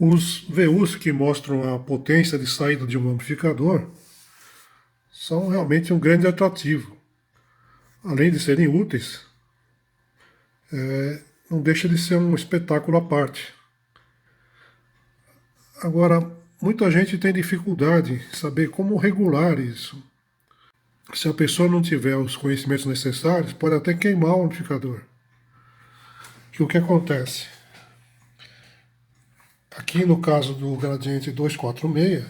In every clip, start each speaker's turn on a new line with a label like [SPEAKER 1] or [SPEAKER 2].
[SPEAKER 1] Os VUs que mostram a potência de saída de um amplificador são realmente um grande atrativo. Além de serem úteis, não deixa de ser um espetáculo à parte. Agora, muita gente tem dificuldade em saber como regular isso. Se a pessoa não tiver os conhecimentos necessários, pode até queimar o amplificador. Que o que acontece? Aqui no caso do gradiente 246,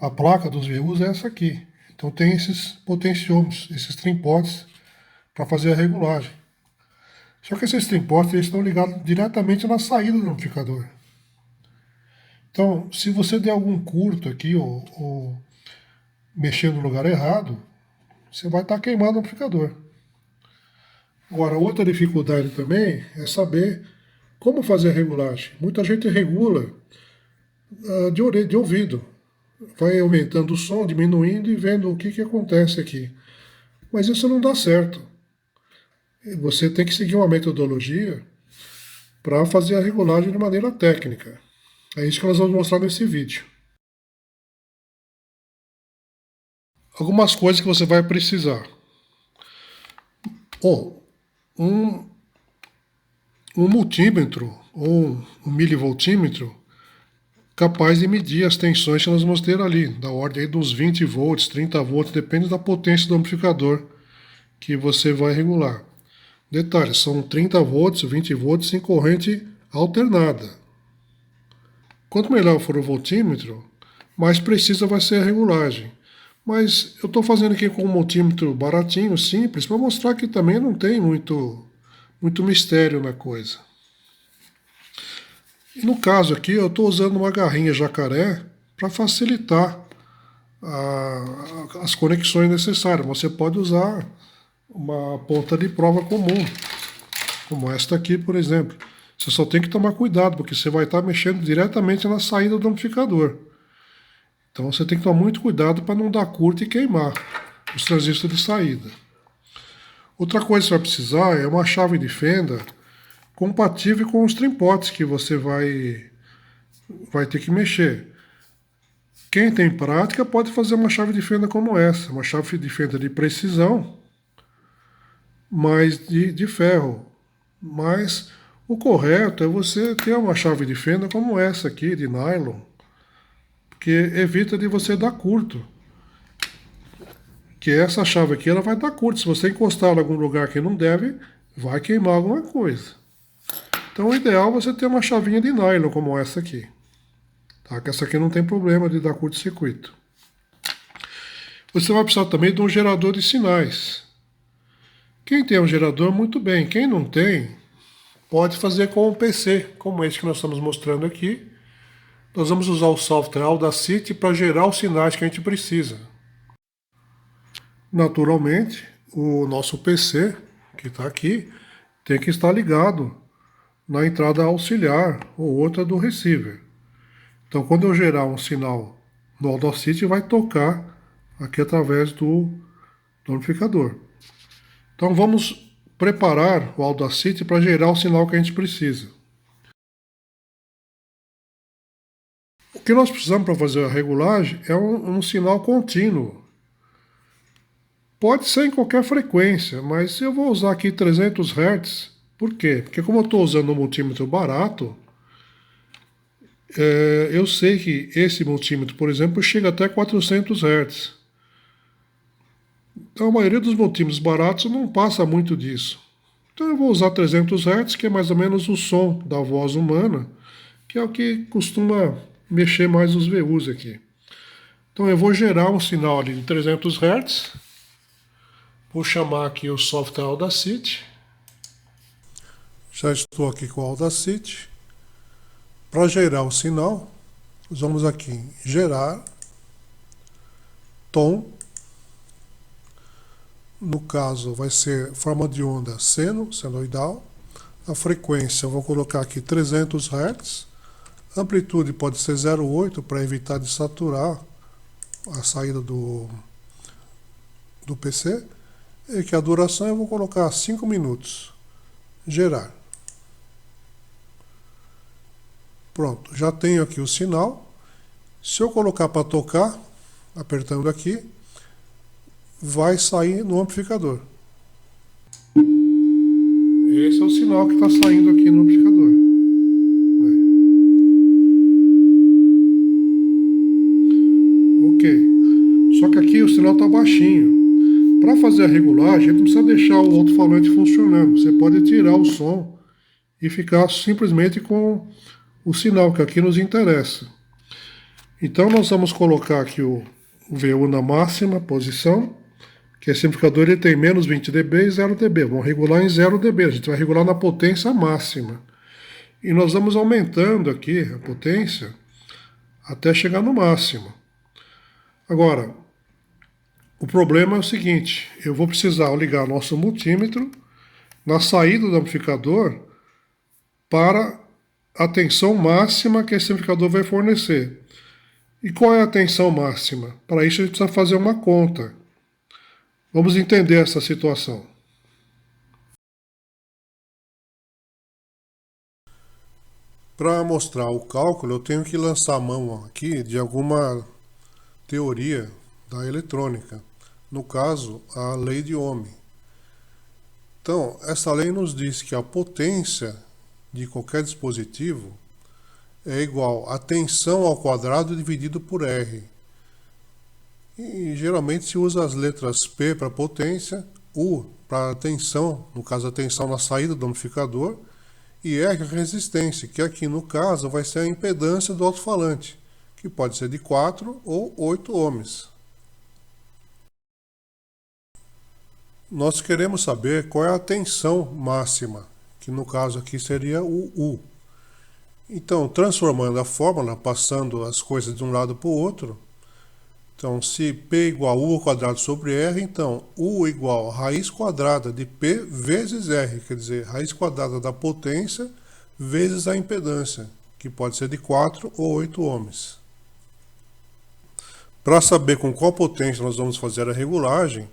[SPEAKER 1] a placa dos VUs é essa aqui. Então tem esses potenciômetros, esses trimpotes para fazer a regulagem. Só que esses trimpotes eles estão ligados diretamente na saída do amplificador. Então, se você der algum curto aqui ou mexer no lugar errado, você vai estar queimando o amplificador. Agora, outra dificuldade também é saber como fazer a regulagem. Muita gente regula de ouvido. Vai aumentando o som, diminuindo e vendo o que acontece aqui. Mas isso não dá certo. Você tem que seguir uma metodologia para fazer a regulagem de maneira técnica. É isso que nós vamos mostrar nesse vídeo. Algumas coisas que você vai precisar. Um multímetro ou um milivoltímetro capaz de medir as tensões que nós vamos ter ali, da ordem aí dos 20 volts, 30 volts, depende da potência do amplificador que você vai regular. Detalhe, são 30 volts, 20 volts em corrente alternada. Quanto melhor for o voltímetro, mais precisa vai ser a regulagem. Mas eu estou fazendo aqui com um multímetro baratinho, simples, para mostrar que também não tem muito mistério na coisa. E no caso aqui, eu estou usando uma garrinha jacaré para facilitar as conexões necessárias. Você pode usar uma ponta de prova comum, como esta aqui, por exemplo. Você só tem que tomar cuidado, porque você vai estar mexendo diretamente na saída do amplificador. Então você tem que tomar muito cuidado para não dar curto e queimar os transistores de saída. Outra coisa que você vai precisar é uma chave de fenda compatível com os trimpotes que você vai ter que mexer. Quem tem prática pode fazer uma chave de fenda como essa, uma chave de fenda de precisão, mas de ferro. Mas o correto é você ter uma chave de fenda como essa aqui, de nylon, que evita de você dar curto. Que essa chave aqui ela vai dar curto. Se você encostar em algum lugar que não deve, vai queimar alguma coisa. Então o ideal é você ter uma chavinha de nylon como essa aqui. Tá? Que essa aqui não tem problema de dar curto-circuito. Você vai precisar também de um gerador de sinais. Quem tem um gerador, muito bem. Quem não tem, pode fazer com um PC, como esse que nós estamos mostrando aqui. Nós vamos usar o software Audacity para gerar os sinais que a gente precisa. Naturalmente, o nosso PC, que está aqui, tem que estar ligado na entrada auxiliar ou outra do receiver. Então, quando eu gerar um sinal no Audacity, vai tocar aqui através do amplificador. Então, vamos preparar o Audacity para gerar o sinal que a gente precisa. O que nós precisamos para fazer a regulagem é um sinal contínuo. Pode ser em qualquer frequência, mas eu vou usar aqui 300 Hz. Por quê? Porque como eu estou usando um multímetro barato, eu sei que esse multímetro, por exemplo, chega até 400 Hz. Então a maioria dos multímetros baratos não passa muito disso. Então eu vou usar 300 Hz, que é mais ou menos o som da voz humana, que é o que costuma mexer mais os VUs aqui. Então eu vou gerar um sinal ali de 300 Hz. Vou chamar aqui o software Audacity. Já estou aqui com o Audacity. Para gerar o sinal, nós vamos aqui em gerar, tom. No caso vai ser forma de onda senoidal. A frequência eu vou colocar aqui 300 Hz. A amplitude pode ser 0,8 para evitar de saturar a saída do PC. E que a duração eu vou colocar 5 minutos. Gerar. Pronto, já tenho aqui o sinal. Se eu colocar para tocar, apertando aqui, vai sair no amplificador. Esse é o sinal que está saindo aqui no amplificador. Ok. Só que aqui o sinal está baixinho. Para fazer a regulagem, a gente não precisa deixar o alto-falante funcionando. Você pode tirar o som e ficar simplesmente com o sinal, que aqui nos interessa. Então nós vamos colocar aqui o VU na máxima posição, que esse amplificador ele tem menos 20 dB e 0 dB. Vamos regular em 0 dB, a gente vai regular na potência máxima. E nós vamos aumentando aqui a potência até chegar no máximo. Agora, o problema é o seguinte, eu vou precisar ligar nosso multímetro na saída do amplificador para a tensão máxima que esse amplificador vai fornecer. E qual é a tensão máxima? Para isso a gente precisa fazer uma conta. Vamos entender essa situação. Para mostrar o cálculo, eu tenho que lançar a mão aqui de alguma teoria da eletrônica. No caso, a lei de Ohm. Então, essa lei nos diz que a potência de qualquer dispositivo é igual a tensão ao quadrado dividido por R. E geralmente se usa as letras P para potência, U para tensão, no caso a tensão na saída do amplificador, e R a resistência, que aqui no caso vai ser a impedância do alto-falante, que pode ser de 4 ou 8 ohms. Nós queremos saber qual é a tensão máxima, que no caso aqui seria o U. Então, transformando a fórmula, passando as coisas de um lado para o outro, então se P igual a U ao quadrado sobre R, então U igual a raiz quadrada de P vezes R, quer dizer, raiz quadrada da potência vezes a impedância, que pode ser de 4 ou 8 ohms. Para saber com qual potência nós vamos fazer a regulagem,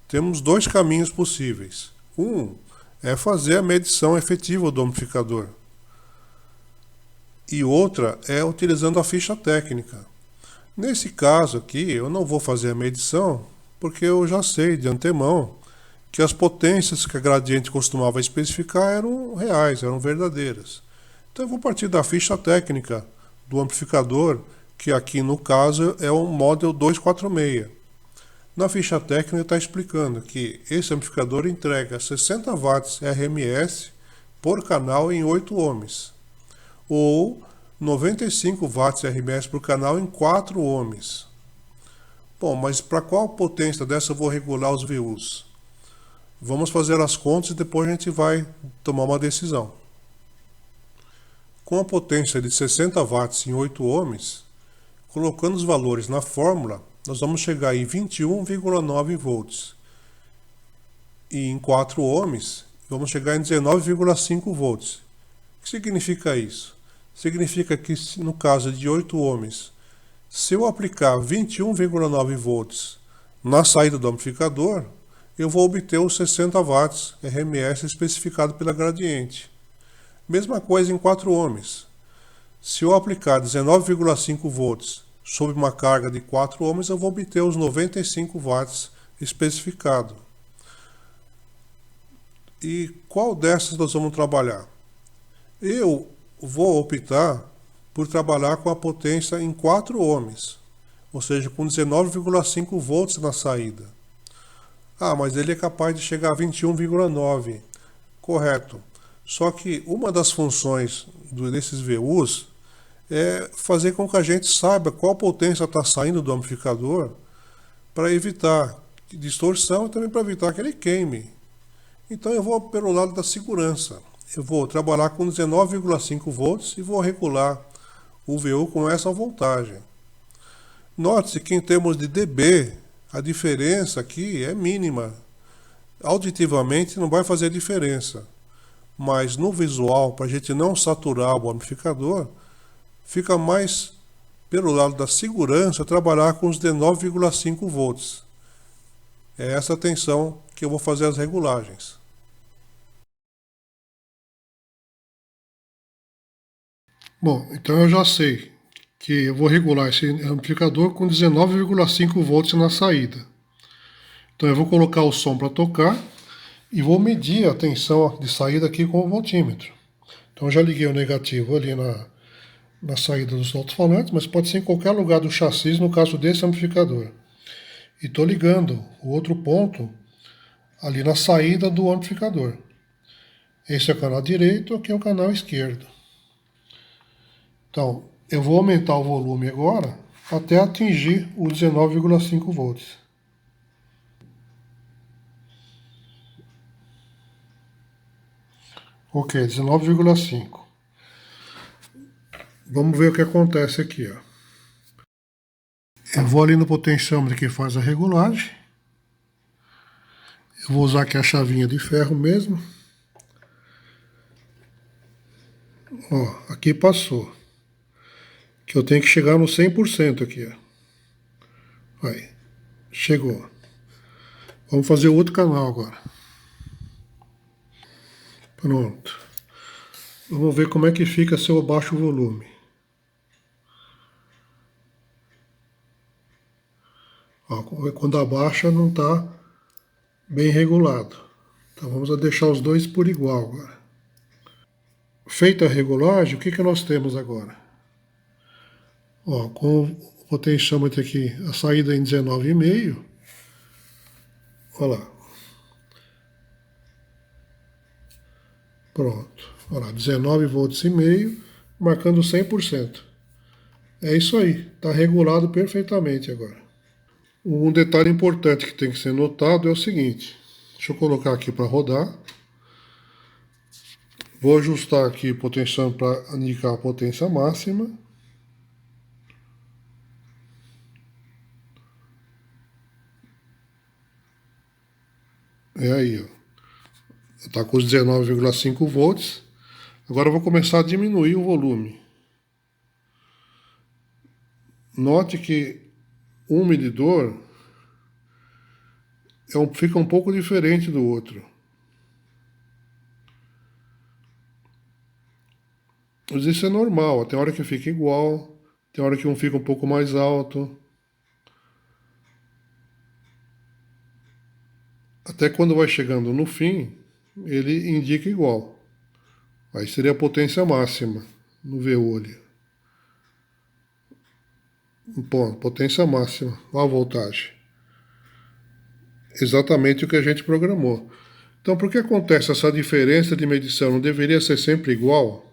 [SPEAKER 1] temos dois caminhos possíveis. Um é fazer a medição efetiva do amplificador. E outra é utilizando a ficha técnica. Nesse caso aqui, eu não vou fazer a medição, porque eu já sei de antemão que as potências que a Gradiente costumava especificar eram reais, eram verdadeiras. Então eu vou partir da ficha técnica do amplificador, que aqui no caso é o Model 246. Na ficha técnica está explicando que esse amplificador entrega 60 watts RMS por canal em 8 ohms, ou 95 watts RMS por canal em 4 ohms. Bom, mas para qual potência dessa eu vou regular os VUs? Vamos fazer as contas e depois a gente vai tomar uma decisão. Com a potência de 60 watts em 8 ohms, colocando os valores na fórmula, nós vamos chegar em 21,9 volts. E em 4 ohms, vamos chegar em 19,5 volts. O que significa isso? Significa que, no caso de 8 ohms, se eu aplicar 21,9 volts na saída do amplificador, eu vou obter os 60 watts RMS especificado pela Gradiente. Mesma coisa em 4 ohms. Se eu aplicar 19,5 volts sob uma carga de 4 ohms, eu vou obter os 95 watts especificado. E qual dessas nós vamos trabalhar? Eu vou optar por trabalhar com a potência em 4 ohms, ou seja, com 19,5 volts na saída. Ah, mas ele é capaz de chegar a 21,9. Correto. Só que uma das funções desses VUs é fazer com que a gente saiba qual potência está saindo do amplificador para evitar distorção e também para evitar que ele queime. Então eu vou pelo lado da segurança. Eu vou trabalhar com 19,5 volts e vou regular o VU com essa voltagem. Note-se que em termos de dB, a diferença aqui é mínima. Auditivamente não vai fazer diferença. Mas no visual, para a gente não saturar o amplificador, fica mais pelo lado da segurança trabalhar com os 19,5 volts. É essa tensão que eu vou fazer as regulagens. Bom, então eu já sei que eu vou regular esse amplificador com 19,5 volts na saída. Então eu vou colocar o som para tocar e vou medir a tensão de saída aqui com o voltímetro. Então eu já liguei o negativo ali na saída dos alto-falantes, mas pode ser em qualquer lugar do chassi no caso desse amplificador. E estou ligando o outro ponto ali na saída do amplificador. Esse é o canal direito, aqui é o canal esquerdo. Então, eu vou aumentar o volume agora até atingir o 19,5 volts. Ok, 19,5. Vamos ver o que acontece aqui, ó. Eu vou ali no potenciômetro que faz a regulagem. Eu vou usar aqui a chavinha de ferro mesmo. Ó, aqui passou. Que eu tenho que chegar no 100% aqui, ó. Aí, chegou. Vamos fazer o outro canal agora. Pronto. Vamos ver como é que fica se eu abaixo o volume. Ó, quando abaixa não está bem regulado. Então vamos deixar os dois por igual agora. Feita a regulagem, o que nós temos agora? Ó, com o potenciômetro aqui, a saída em 19,5. Olha lá. Pronto. Olha lá, 19 volts e meio, marcando 100%. É isso aí, está regulado perfeitamente agora. Um detalhe importante que tem que ser notado é o seguinte. Deixa eu colocar aqui para rodar. Vou ajustar aqui o potenciômetro para indicar a potência máxima. É aí, ó. Está com os 19,5 volts. Agora eu vou começar a diminuir o volume. Note que um medidor fica um pouco diferente do outro. Mas isso é normal, tem hora que fica igual, tem hora que um fica um pouco mais alto. Até quando vai chegando no fim, ele indica igual. Aí seria a potência máxima no VU ali. Bom, potência máxima, olha a voltagem. Exatamente o que a gente programou. Então, por que acontece essa diferença de medição? Não deveria ser sempre igual?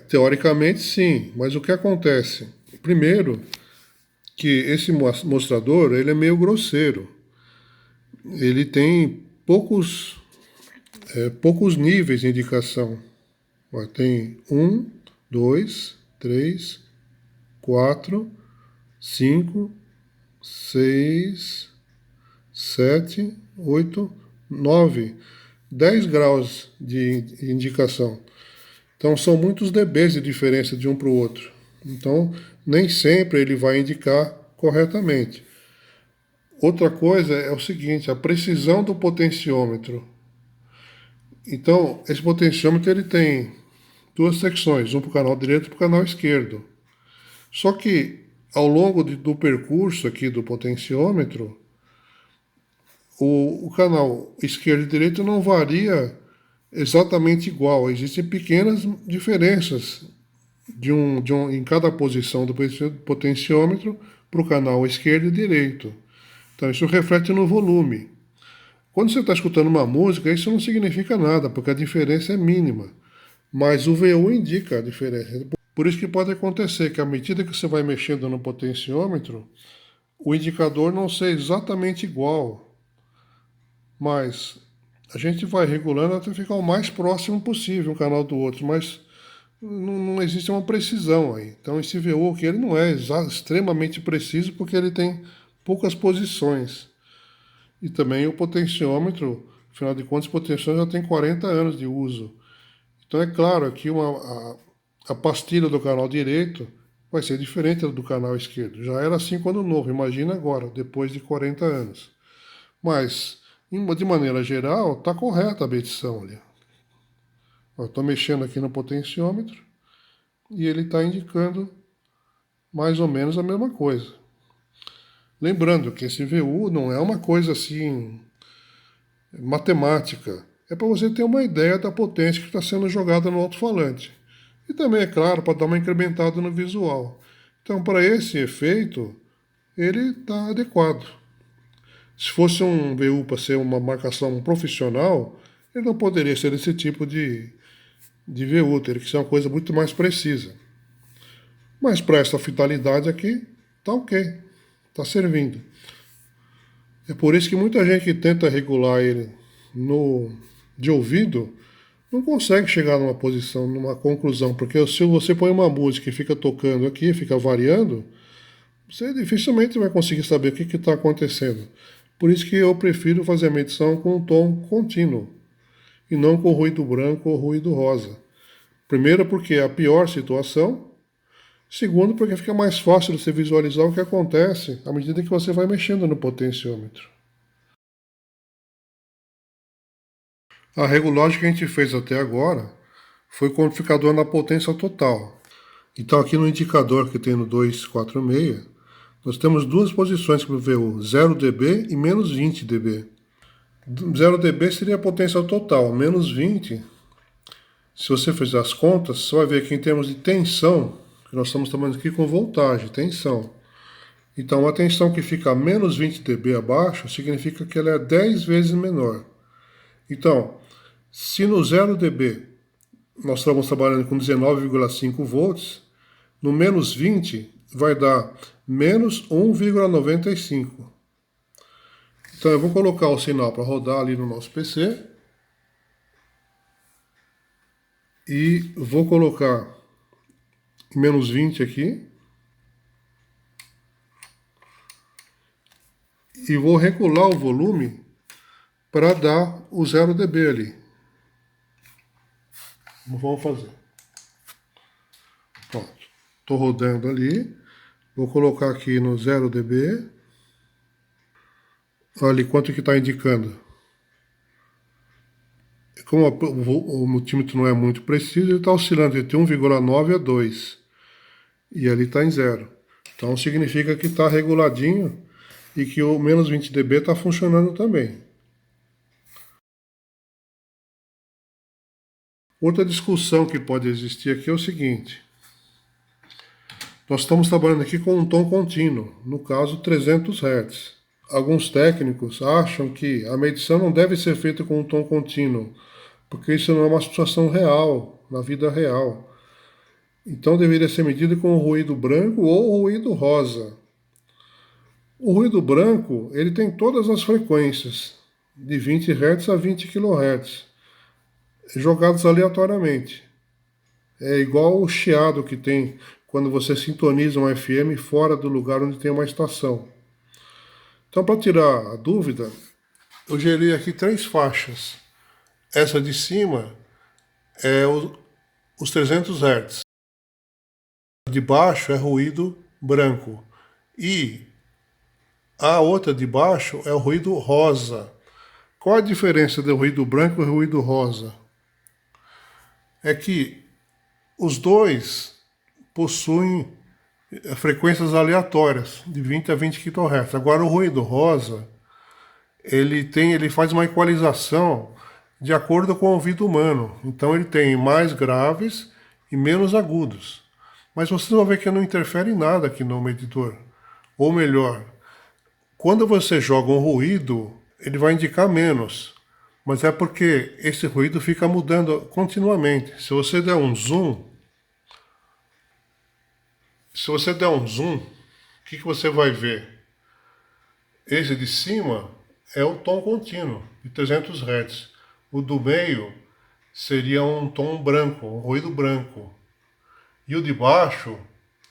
[SPEAKER 1] Teoricamente sim, mas o que acontece? Primeiro, que esse mostrador ele é meio grosseiro. Ele tem poucos níveis de indicação. Ó, tem 1, 2, 3, 4, 5, 6, 7, 8, 9, 10 graus de indicação. Então são muitos dBs de diferença de um para o outro. Então nem sempre ele vai indicar corretamente. Outra coisa é o seguinte, a precisão do potenciômetro. Então esse potenciômetro ele tem duas secções, um para o canal direito e para o canal esquerdo. Só que ao longo do percurso aqui do potenciômetro, o canal esquerdo e direito não varia exatamente igual. Existem pequenas diferenças em cada posição do potenciômetro para o canal esquerdo e direito. Então isso reflete no volume. Quando você está escutando uma música, isso não significa nada, porque a diferença é mínima. Mas o VU indica a diferença. Por isso que pode acontecer que à medida que você vai mexendo no potenciômetro, o indicador não ser exatamente igual. Mas a gente vai regulando até ficar o mais próximo possível um canal do outro, mas não existe uma precisão aí. Então esse VU aqui ele não é extremamente preciso porque ele tem poucas posições. E também o potenciômetro, afinal de contas, o potenciômetro já tem 40 anos de uso. Então é claro que a pastilha do canal direito vai ser diferente do canal esquerdo. Já era assim quando novo, imagina agora, depois de 40 anos. Mas, de maneira geral, está correta a medição ali. Estou mexendo aqui no potenciômetro. e ele está indicando mais ou menos a mesma coisa. Lembrando que esse VU não é uma coisa assim matemática, é para você ter uma ideia da potência que está sendo jogada no alto-falante. E também, é claro, para dar uma incrementada no visual. Então, para esse efeito, ele está adequado. Se fosse um VU para ser uma marcação profissional, ele não poderia ser esse tipo de VU, teria que ser uma coisa muito mais precisa. Mas para essa finalidade aqui, tá ok, tá servindo. É por isso que muita gente que tenta regular ele de ouvido não consegue chegar numa posição, numa conclusão, porque se você põe uma música e fica tocando aqui, fica variando, você dificilmente vai conseguir saber o que está acontecendo. Por isso que eu prefiro fazer a medição com um tom contínuo, e não com ruído branco ou ruído rosa. Primeiro, porque é a pior situação. Segundo, porque fica mais fácil de você visualizar o que acontece à medida que você vai mexendo no potenciômetro. A regulagem que a gente fez até agora foi com o amplificador na potência total. Então aqui no indicador que tem no 246, nós temos duas posições para o VU, 0 dB e menos 20 dB. 0 dB seria a potência total, menos 20, se você fizer as contas, você vai ver que em termos de tensão, que nós estamos trabalhando aqui com voltagem, tensão. Então, a tensão que fica a menos 20 dB abaixo, significa que ela é 10 vezes menor. Então, se no 0 dB nós estamos trabalhando com 19,5 volts, no menos 20 vai dar menos 1,95. Então, eu vou colocar o sinal para rodar ali no nosso PC. E vou colocar menos 20 aqui. E vou regular o volume para dar o 0 dB ali. Vamos fazer. Pronto. Estou rodando ali. Vou colocar aqui no 0 dB. Olha quanto que está indicando. Como o multímetro não é muito preciso, ele está oscilando entre 1,9 a 2. E ali está em 0. Então significa que está reguladinho e que o menos 20 dB está funcionando também. Outra discussão que pode existir aqui é o seguinte. Nós estamos trabalhando aqui com um tom contínuo, no caso 300 Hz. Alguns técnicos acham que a medição não deve ser feita com um tom contínuo, porque isso não é uma situação real, na vida real. Então deveria ser medida com o ruído branco ou o ruído rosa. O ruído branco, ele tem todas as frequências, de 20 Hz a 20 kHz, jogados aleatoriamente. É igual o chiado que tem quando você sintoniza um FM fora do lugar onde tem uma estação. Então, para tirar a dúvida, eu gerei aqui 3 faixas. Essa de cima é os 300 Hz. A de baixo é ruído branco. E a outra de baixo é o ruído rosa. Qual a diferença do ruído branco e do ruído rosa? É que os dois possuem frequências aleatórias, de 20 a 20 kHz. Agora o ruído rosa, ele faz uma equalização de acordo com o ouvido humano. Então ele tem mais graves e menos agudos. Mas vocês vão ver que não interfere em nada aqui no medidor. Ou melhor, quando você joga um ruído, ele vai indicar menos. Mas é porque esse ruído fica mudando continuamente. Se você der um zoom, o que você vai ver? Esse de cima é o tom contínuo, de 300 Hz. O do meio seria um tom branco, um ruído branco. E o de baixo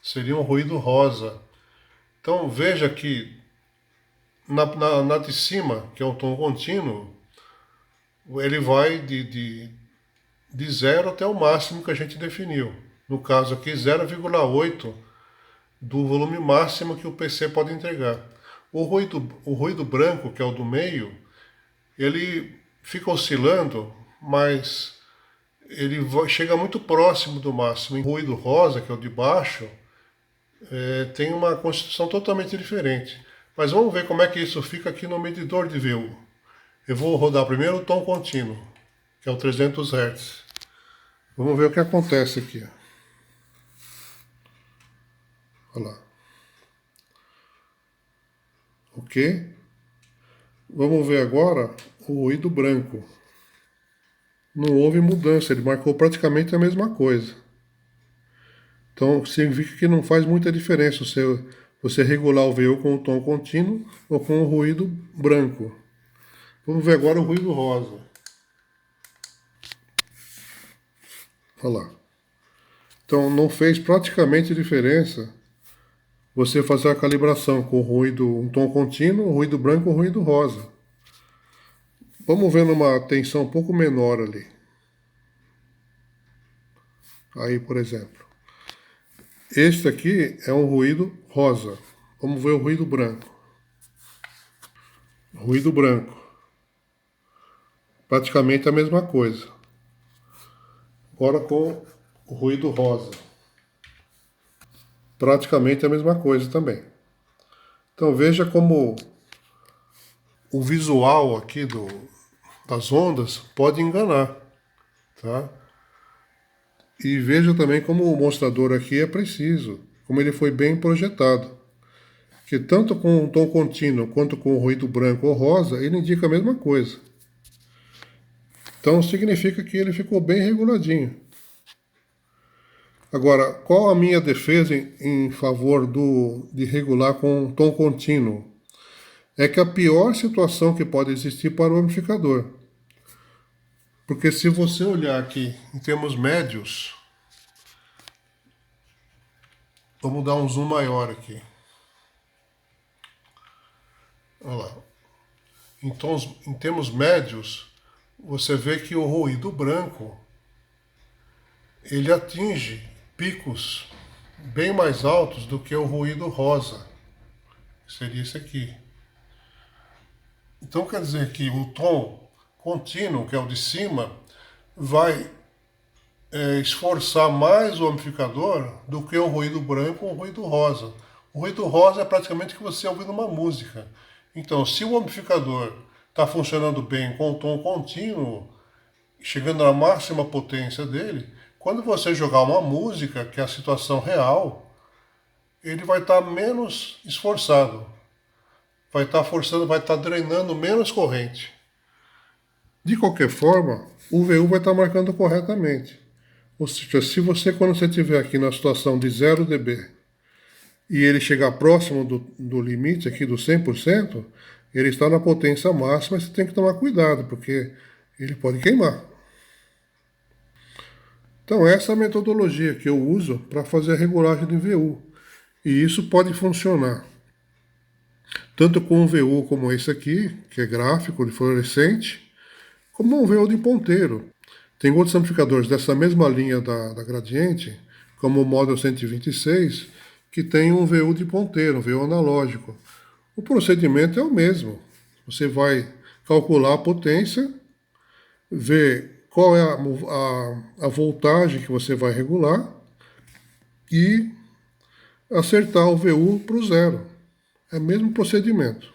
[SPEAKER 1] seria um ruído rosa. Então veja que na de cima, que é um tom contínuo, ele vai de 0 até o máximo que a gente definiu. No caso aqui, 0,8 do volume máximo que o PC pode entregar. O ruído branco, que é o do meio, ele fica oscilando, mas chega muito próximo do máximo. O ruído rosa, que é o de baixo, tem uma constituição totalmente diferente. Mas vamos ver como é que isso fica aqui no medidor de VU. Eu vou rodar primeiro o tom contínuo, que é o 300 Hz. Vamos ver o que acontece aqui. Olha lá. Ok? Vamos ver agora o ruído branco. Não houve mudança, ele marcou praticamente a mesma coisa. Então significa que não faz muita diferença você regular o VU com o tom contínuo ou com o ruído branco. Vamos ver agora o ruído rosa. Olha lá. Então não fez praticamente diferença você fazer a calibração com o ruído, um tom contínuo, o ruído branco ou o ruído rosa. Vamos ver numa tensão um pouco menor ali. Aí, por exemplo. Este aqui é um ruído rosa. Vamos ver o ruído branco. Ruído branco. Praticamente a mesma coisa. Agora com o ruído rosa. Praticamente a mesma coisa também. Então veja como o visual aqui das ondas pode enganar, tá? E veja também como o mostrador aqui é preciso, como ele foi bem projetado. Que tanto com o tom contínuo quanto com o ruído branco ou rosa, ele indica a mesma coisa. Então significa que ele ficou bem reguladinho. Agora, qual a minha defesa em favor de regular com tom contínuo? É que a pior situação que pode existir para o amplificador. Porque se você olhar aqui em termos médios, vamos dar um zoom maior aqui. Olha lá. Em termos médios, você vê que o ruído branco ele atinge picos bem mais altos do que o ruído rosa, que seria esse aqui. Então quer dizer que o tom contínuo, que é o de cima, vai esforçar mais o amplificador do que o ruído branco ou o ruído rosa. O ruído rosa é praticamente que você ouvindo uma música. Então, se o amplificador está funcionando bem com o tom contínuo, chegando na máxima potência dele, quando você jogar uma música, que é a situação real, ele vai estar menos esforçado. Vai estar forçando, vai estar drenando menos corrente. De qualquer forma, o VU vai estar marcando corretamente. Ou seja, se você, quando você estiver aqui na situação de 0 dB e ele chegar próximo do limite aqui do 100%, ele está na potência máxima e você tem que tomar cuidado, porque ele pode queimar. Então essa é a metodologia que eu uso para fazer a regulagem de VU. E isso pode funcionar tanto com um VU como esse aqui, que é gráfico de fluorescente, como um VU de ponteiro. Tem outros amplificadores dessa mesma linha da Gradiente, como o Model 126, que tem um VU de ponteiro, um VU analógico. O procedimento é o mesmo. Você vai calcular a potência, ver qual é a voltagem que você vai regular e acertar o VU para o zero. É o mesmo procedimento.